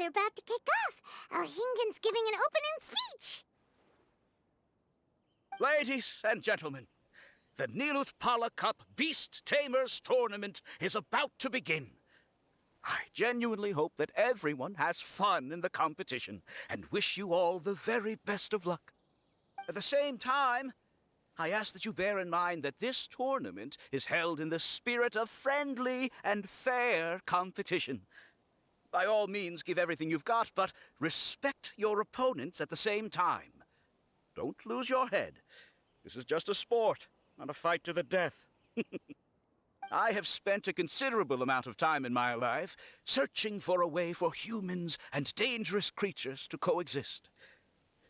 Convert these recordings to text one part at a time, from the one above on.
are about to kick off. Alhingen's giving an opening speech. Ladies and gentlemen, the Nilotpala Cup Beast Tamers Tournament is about to begin. I genuinely hope that everyone has fun in the competition and wish you all the very best of luck. At the same time, I ask that you bear in mind that this tournament is held in the spirit of friendly and fair competition. By all means, give everything you've got, but respect your opponents at the same time. Don't lose your head. This is just a sport, not a fight to the death. I have spent a considerable amount of time in my life searching for a way for humans and dangerous creatures to coexist.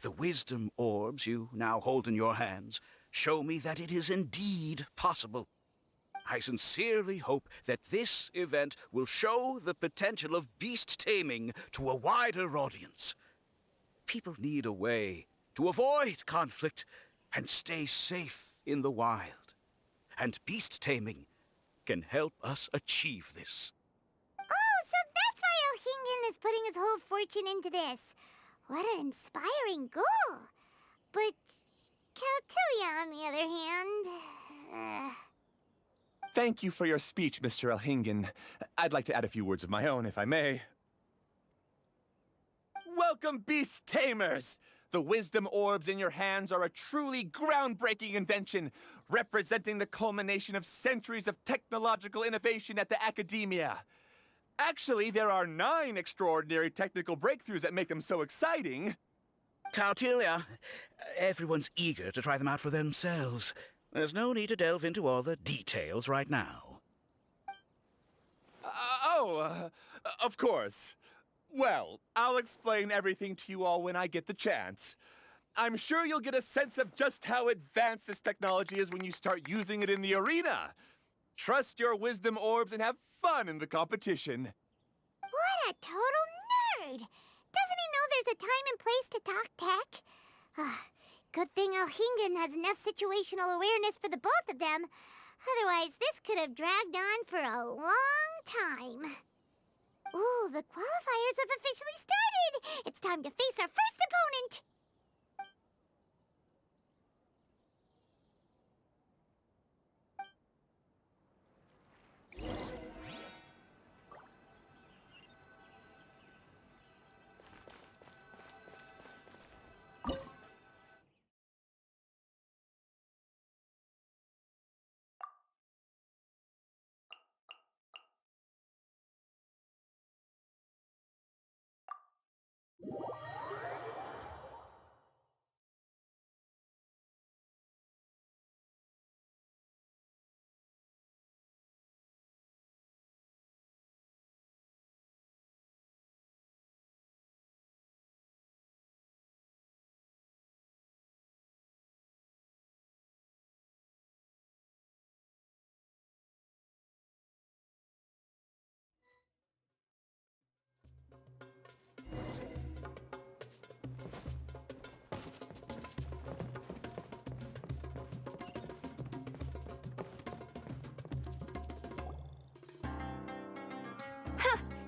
The wisdom orbs you now hold in your hands show me that it is indeed possible. I sincerely hope that this event will show the potential of beast taming to a wider audience. People need a way to avoid conflict and stay safe in the wild. And beast taming can help us achieve this. Oh, so that's why Alhingen is putting his whole fortune into this. What an inspiring goal. But Caltilia, on the other hand... Thank you for your speech, Mr. Alhingen. I'd like to add a few words of my own, if I may. Welcome, Beast Tamers! The wisdom orbs in your hands are a truly groundbreaking invention, representing the culmination of centuries of technological innovation at the academia. Actually, there are 9 extraordinary technical breakthroughs that make them so exciting. Caltilia, everyone's eager to try them out for themselves. There's no need to delve into all the details right now. Of course. Well, I'll explain everything to you all when I get the chance. I'm sure you'll get a sense of just how advanced this technology is when you start using it in the arena. Trust your wisdom orbs and have fun in the competition. What a total nerd! Doesn't he know there's a time and place to talk tech? Good thing Alhingen has enough situational awareness for the both of them. Otherwise, this could have dragged on for a long time. Ooh, the qualifiers have officially started! It's time to face our first opponent!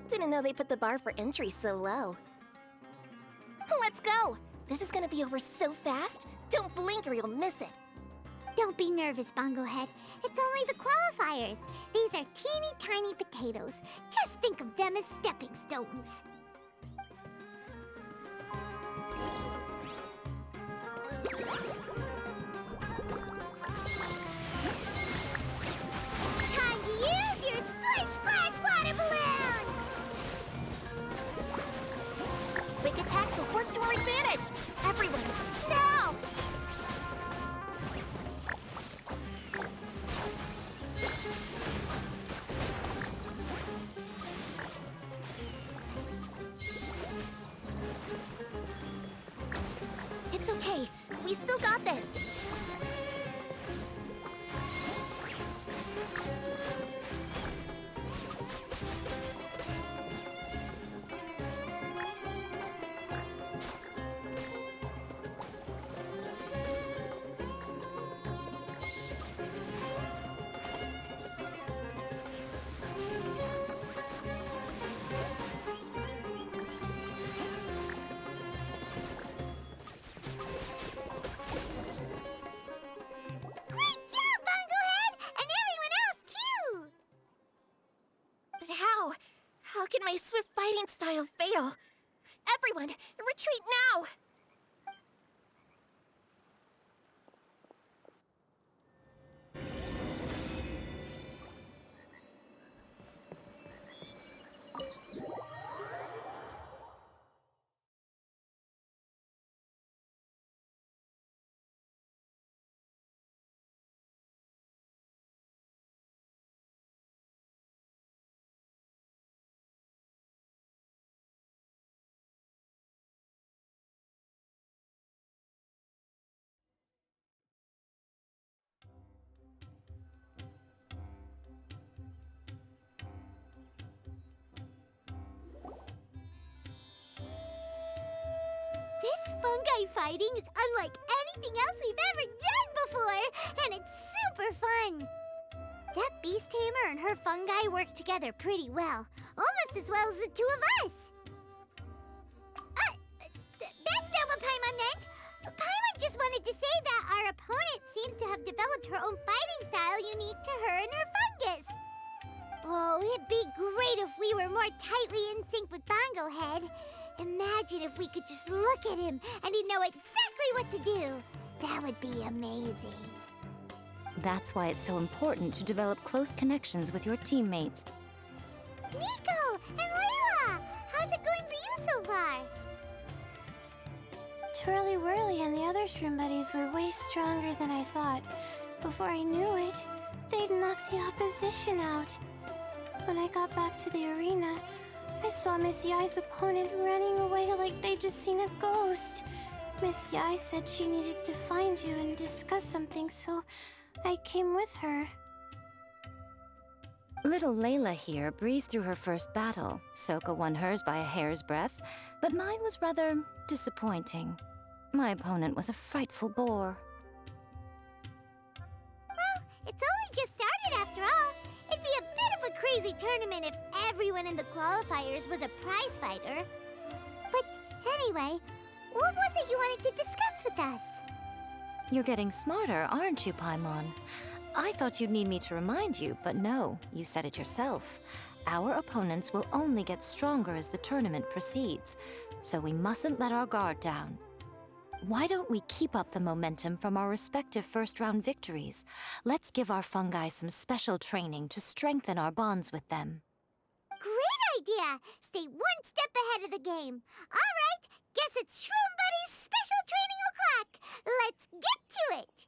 Didn't know they put the bar for entry so low. Let's go! This is gonna be over so fast, don't blink or you'll miss it. Don't be nervous, Bongo Head. It's only the qualifiers. These are teeny tiny potatoes. Just think of them as stepping stones. Time to use your splish splash water balloons! Quick attacks will work to our advantage! Everyone, now! It's okay. We still got this. my swift fighting style fail. Everyone, retreat now! This fungi fighting is unlike anything else we've ever done before, and it's super fun. That beast tamer and her fungi work together pretty well, almost as well as the two of us. That's not what Paimon meant. Paimon just wanted to say that our opponent seems to have developed her own fighting style unique to her and her fungus. Oh, it'd be great if we were more tightly in sync with Bongo Head. Imagine if we could just look at him and he'd know exactly what to do. That would be amazing. That's why it's so important to develop close connections with your teammates. Nico and Layla, how's it going for you so far? Twirly Whirly and the other shroom buddies were way stronger than I thought. Before I knew it, they'd knocked the opposition out. When I got back to the arena, I saw Miss Yai's opponent running away like they'd just seen a ghost. Miss Yai said she needed to find you and discuss something, so I came with her. Little Layla here breezed through her first battle. Soka won hers by a hair's breadth, but mine was rather disappointing. My opponent was a frightful bore. Well, it's only just started after all. It'd be a bit of a crazy tournament if everyone in the qualifiers was a prize fighter. But anyway, what was it you wanted to discuss with us? You're getting smarter, aren't you, Paimon? I thought you'd need me to remind you, but no, you said it yourself. Our opponents will only get stronger as the tournament proceeds, so we mustn't let our guard down. Why don't we keep up the momentum from our respective first-round victories? Let's give our fungi some special training to strengthen our bonds with them. Great idea! Stay one step ahead of the game. All right, guess it's Shroom Buddy's special training o'clock. Let's get to it!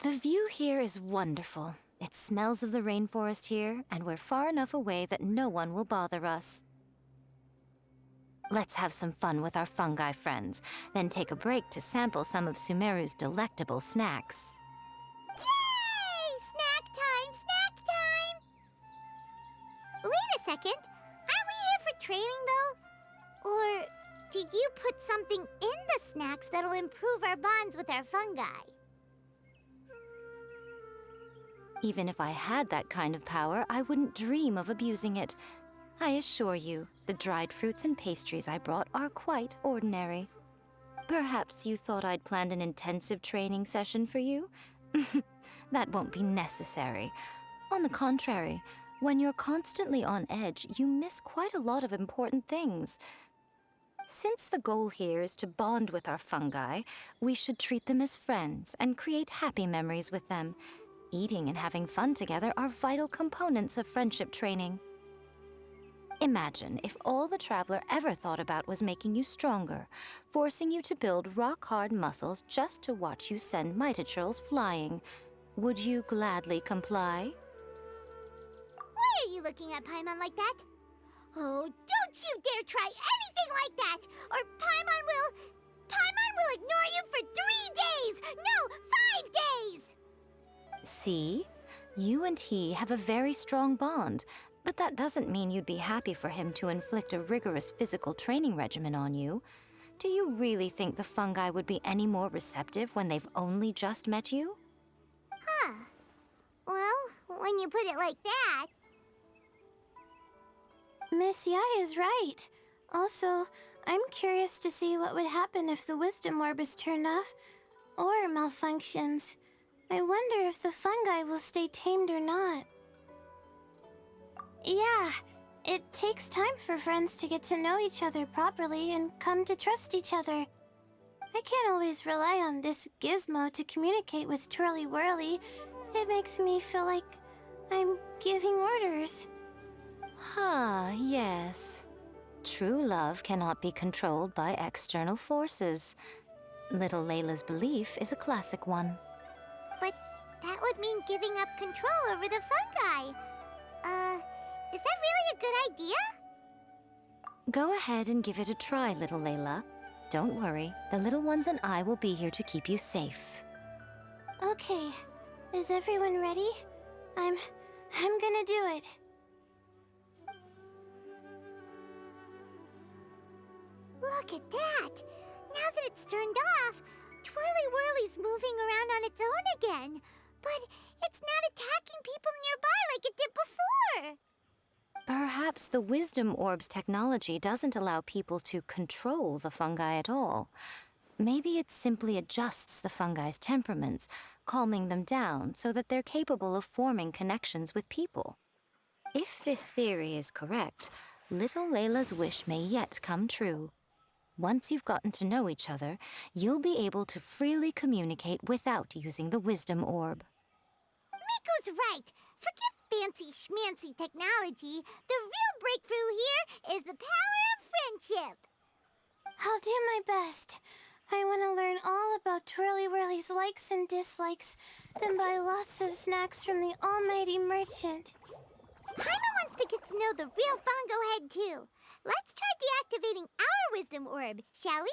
The view here is wonderful. It smells of the rainforest here, and we're far enough away that no one will bother us. Let's have some fun with our fungi friends, then take a break to sample some of Sumeru's delectable snacks. Yay! Snack time! Snack time! Wait a second. Aren't we here for training, though? Or did you put something in the snacks that'll improve our bonds with our fungi? Even if I had that kind of power, I wouldn't dream of abusing it. I assure you, the dried fruits and pastries I brought are quite ordinary. Perhaps you thought I'd planned an intensive training session for you? That won't be necessary. On the contrary, when you're constantly on edge, you miss quite a lot of important things. Since the goal here is to bond with our fungi, we should treat them as friends and create happy memories with them. Eating and having fun together are vital components of friendship training. Imagine if all the Traveler ever thought about was making you stronger, forcing you to build rock-hard muscles just to watch you send Mitatrolls flying. Would you gladly comply? Why are you looking at Paimon like that? Oh, don't you dare try anything like that, or Paimon will ignore you for 3 days! No, 5 days! See? You and he have a very strong bond, but that doesn't mean you'd be happy for him to inflict a rigorous physical training regimen on you. Do you really think the fungi would be any more receptive when they've only just met you? Huh. Well, when you put it like that. Miss Yai is right. Also, I'm curious to see what would happen if the wisdom orb is turned off or malfunctions. I wonder if the fungi will stay tamed or not. Yeah, it takes time for friends to get to know each other properly and come to trust each other. I can't always rely on this gizmo to communicate with Twirly Whirly. It makes me feel like I'm giving orders. Yes. True love cannot be controlled by external forces. Little Layla's belief is a classic one. But that would mean giving up control over the fungi. Is that really a good idea? Go ahead and give it a try, little Layla. Don't worry, the little ones and I will be here to keep you safe. Okay, is everyone ready? I'm gonna do it. Look at that! Now that it's turned off, Twirly Whirly's moving around on its own again. But it's not attacking people nearby like it did before. Perhaps the Wisdom Orb's technology doesn't allow people to control the fungi at all. Maybe it simply adjusts the fungi's temperaments, calming them down so that they're capable of forming connections with people. If this theory is correct, little Layla's wish may yet come true. Once you've gotten to know each other, you'll be able to freely communicate without using the Wisdom Orb. Miko's right. Forget fancy schmancy technology. The real breakthrough here is the power of friendship. I'll do my best. I want to learn all about Twirly Whirly's likes and dislikes, then buy lots of snacks from the almighty merchant. Paimon wants to get to know the real Bongo Head, too. Let's try deactivating our Wisdom Orb, shall we?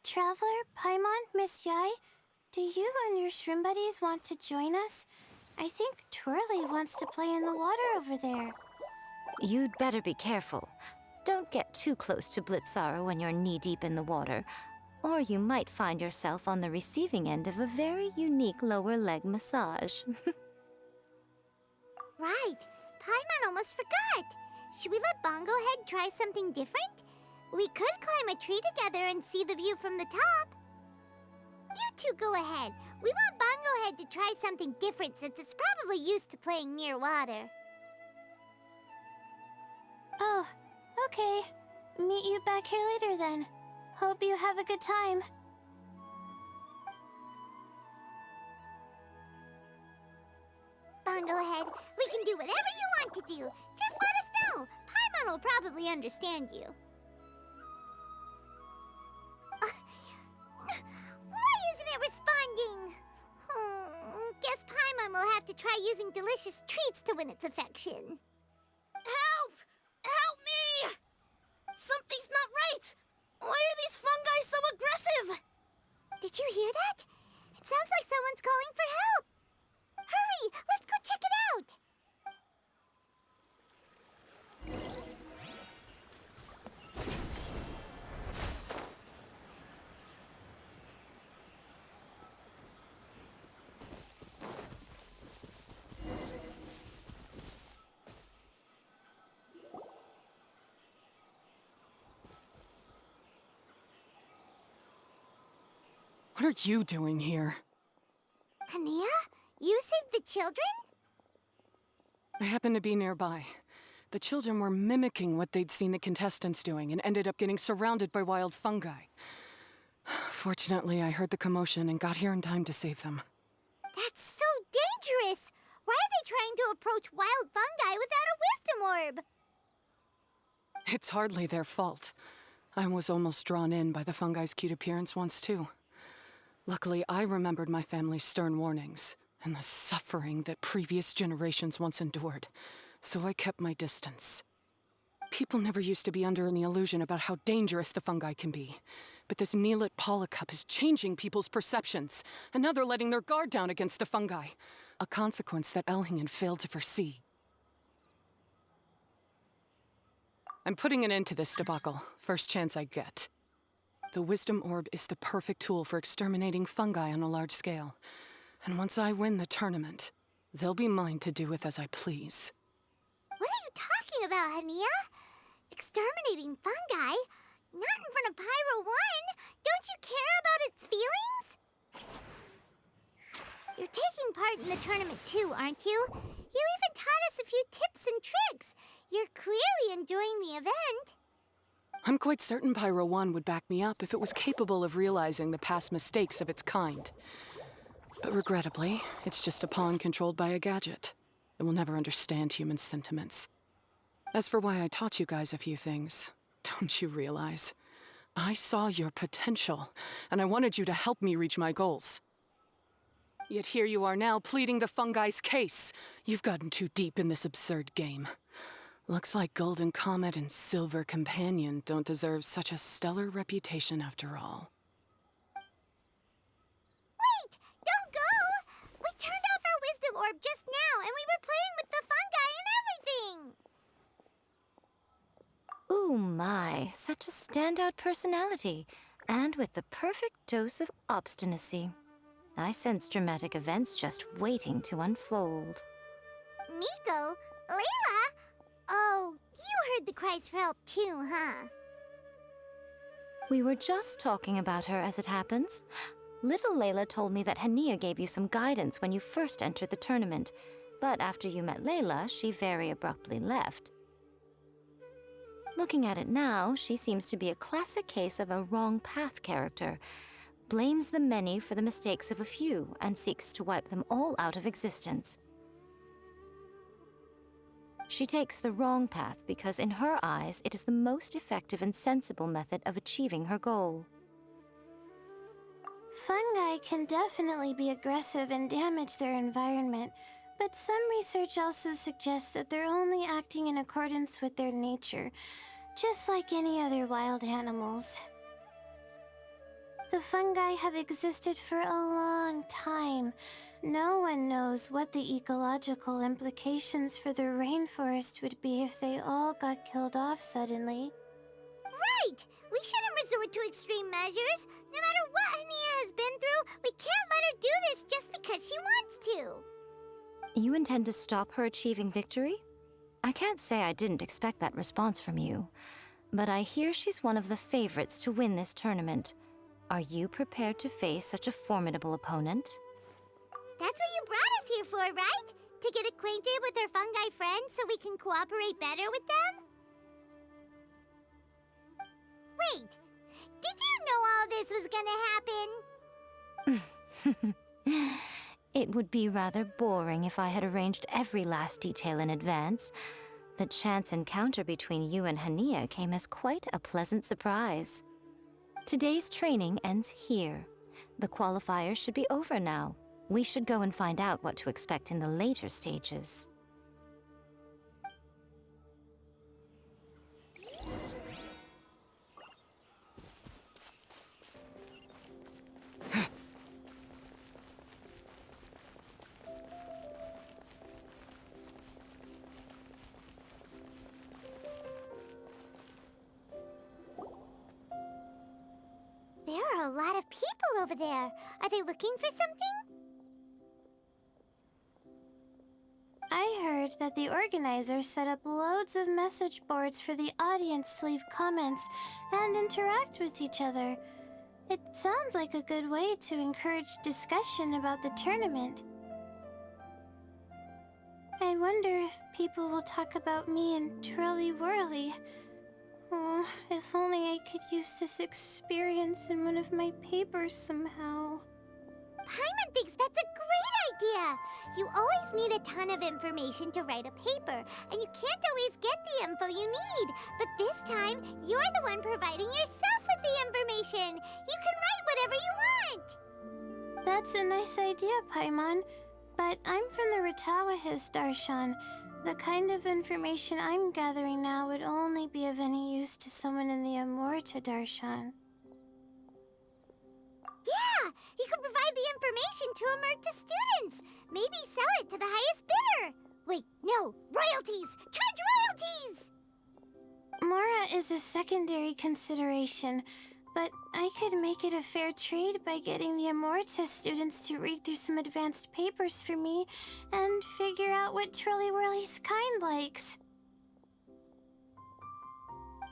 Traveler, Paimon, Miss Yai, do you and your shrimp buddies want to join us? I think Twirly wants to play in the water over there. You'd better be careful. Don't get too close to Blitzara when you're knee-deep in the water, or you might find yourself on the receiving end of a very unique lower leg massage. Right. Paimon almost forgot. Should we let Bongo Head try something different? We could climb a tree together and see the view from the top. You two go ahead. We want Bongo Head to try something different since it's probably used to playing near water. Oh, okay. Meet you back here later then. Hope you have a good time. Bongo Head, we can do whatever you want to do. Just let us know. Paimon will probably understand you. Why isn't it responding? Guess Paimon will have to try using delicious treats to win its affection. Help! Help me! Something's not right! Why are these fungi so aggressive? Did you hear that? It sounds like someone's calling for help. Hurry! Let's go check it out! What are you doing here? Hania? You saved the children? I happened to be nearby. The children were mimicking what they'd seen the contestants doing and ended up getting surrounded by wild fungi. Fortunately, I heard the commotion and got here in time to save them. That's so dangerous! Why are they trying to approach wild fungi without a wisdom orb? It's hardly their fault. I was almost drawn in by the fungi's cute appearance once, too. Luckily, I remembered my family's stern warnings and the suffering that previous generations once endured, so I kept my distance. People never used to be under any illusion about how dangerous the fungi can be. But this Nilotpala cup is changing people's perceptions, and now they're letting their guard down against the fungi. A consequence that Elhingen failed to foresee. I'm putting an end to this debacle, first chance I get. The Wisdom Orb is the perfect tool for exterminating fungi on a large scale. And once I win the tournament, they'll be mine to do with as I please. What are you talking about, Hania? Exterminating fungi? Not in front of Pyro 1! Don't you care about its feelings? You're taking part in the tournament too, aren't you? You even taught us a few tips and tricks. You're clearly enjoying the event. I'm quite certain Pyro 1 would back me up if it was capable of realizing the past mistakes of its kind. But regrettably, it's just a pawn controlled by a gadget. It will never understand human sentiments. As for why I taught you guys a few things, don't you realize? I saw your potential, and I wanted you to help me reach my goals. Yet here you are now, pleading the fungi's case. You've gotten too deep in this absurd game. Looks like Golden Comet and Silver Companion don't deserve such a stellar reputation after all. Wait! Don't go! We turned off our Wisdom Orb just now, and we were playing with the fungi and everything! Ooh my, such a standout personality, and with the perfect dose of obstinacy. I sense dramatic events just waiting to unfold. Miko? Layla? Oh, you heard the cries for help too, huh? We were just talking about her as it happens. Little Layla told me that Hania gave you some guidance when you first entered the tournament, but after you met Layla, she very abruptly left. Looking at it now, she seems to be a classic case of a wrong path character. Blames the many for the mistakes of a few and seeks to wipe them all out of existence. She takes the wrong path because in her eyes it is the most effective and sensible method of achieving her goal. Fungi can definitely be aggressive and damage their environment, but some research also suggests that they're only acting in accordance with their nature, just like any other wild animals. The fungi have existed for a long time. No one knows what the ecological implications for the rainforest would be if they all got killed off suddenly. Right! We shouldn't resort to extreme measures. No matter what Hania has been through, we can't let her do this just because she wants to. You intend to stop her achieving victory? I can't say I didn't expect that response from you, but I hear she's one of the favorites to win this tournament. Are you prepared to face such a formidable opponent? That's what you brought us here for, right? To get acquainted with our fungi friends so we can cooperate better with them? Wait, did you know all this was gonna happen? It would be rather boring if I had arranged every last detail in advance. The chance encounter between you and Hania came as quite a pleasant surprise. Today's training ends here. The qualifiers should be over now. We should go and find out what to expect in the later stages. There are a lot of people over there. Are they looking for something? I heard that the organizers set up loads of message boards for the audience to leave comments and interact with each other. It sounds like a good way to encourage discussion about the tournament. I wonder if people will talk about me and Twirly Whirly. Oh, if only I could use this experience in one of my papers somehow. Paimon thinks that's a great idea! You always need a ton of information to write a paper, and you can't always get the info you need. But this time, you're the one providing yourself with the information! You can write whatever you want! That's a nice idea, Paimon. But I'm from the Ratawa Darshan. The kind of information I'm gathering now would only be of any use to someone in the Amorta, Darshan. Yeah, you could provide the information to Amurta students. Maybe sell it to the highest bidder. Wait, no, royalties! Charge royalties! Mora is a secondary consideration, but I could make it a fair trade by getting the Amorta students to read through some advanced papers for me and figure out what Trolly-Whirly's kind likes.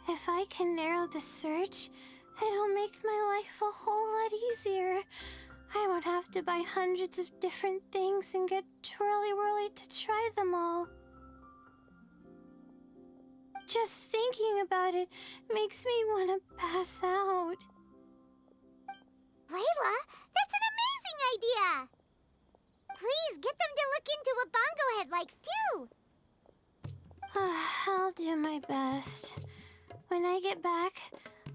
If I can narrow the search, it'll make my life a whole lot easier. I won't have to buy hundreds of different things and get Trolly-Whirly to try them all. Just thinking about it makes me want to pass out. Layla, that's an amazing idea! Please, get them to look into what Bongo Head likes, too! I'll do my best. When I get back,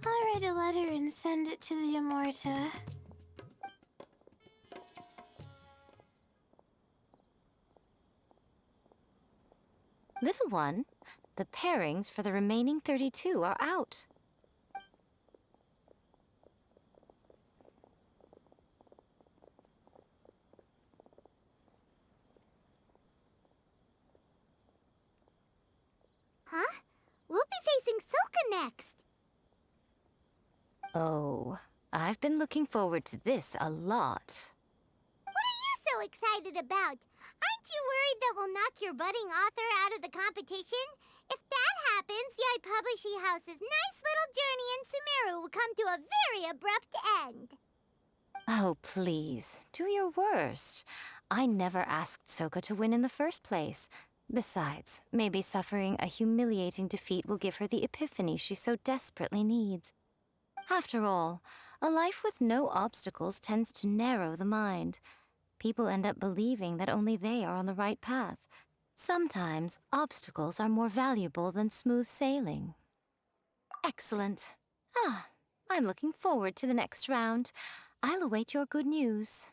I'll write a letter and send it to the Amorta. Little one, the pairings for the remaining 32 are out. Huh? We'll be facing Soka next. Oh, I've been looking forward to this a lot. What are you so excited about? Aren't you worried that we'll knock your budding author out of the competition? If that happens, Yai Publishing House's nice little journey in Sumeru will come to a very abrupt end. Oh, please, do your worst. I never asked Soka to win in the first place. Besides, maybe suffering a humiliating defeat will give her the epiphany she so desperately needs. After all, a life with no obstacles tends to narrow the mind. People end up believing that only they are on the right path. Sometimes, obstacles are more valuable than smooth sailing. Excellent. I'm looking forward to the next round. I'll await your good news.